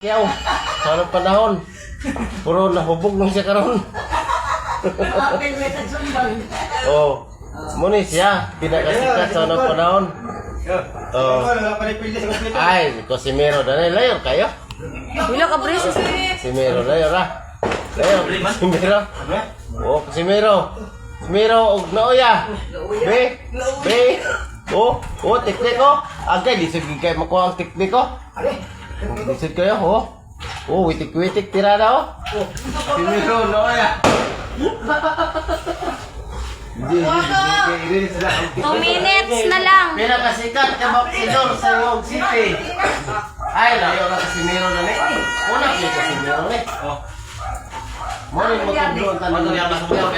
Kiyaw, sa anong panahon? Puro nahubog nung siya karon. Oh, muni siya, pinakasikat sa anong panahon. Oh. Ay, Cosimero na layor kayo. Wala ka preso. Cosimero layor ah. Layor, Cosimero. Oh, Cosimero. Cosimero og naoya. Be. Oh, teknik ko. Agay lisod kay makuha ang teknik ko. Lisod kayo, oh. Oh, witik-witik tira na, oh. Cosimero naoya. Hindi, 2 minutes na lang. pinakasikat ka baksidor sa Wog City. Ay, layo na Cosimero na ni. Una kay Cosimero ni. Oh. Mori mo tudlo ang tanong niya Cosimero.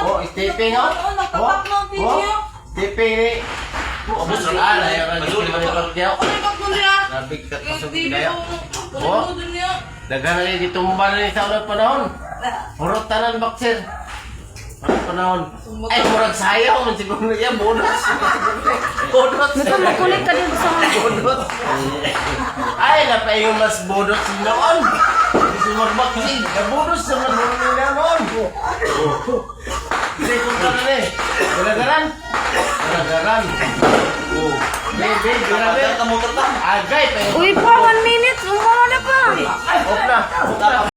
Oh, stepping oh. Oh, stepping ni. Obos na layo na Cosimero niya. Nabig ka kusog kayo. Oh. Daghan na gitumba ni sa unang panahon. Puro tanan boxer. Unang panahon. Ay, murag sayaw man siguro niya bonus. Bonus. Ito makulit ka dito sa mga. Bonus. Ay, napayong mas bonus noon. Gusto mag-boxing. Bonus naman nila noon. Hindi kung ka na eh. Galagaran. Oh. Baby, grabe. Agay pa yun. Uy pa, 1 minute. Umama na pa. Off na.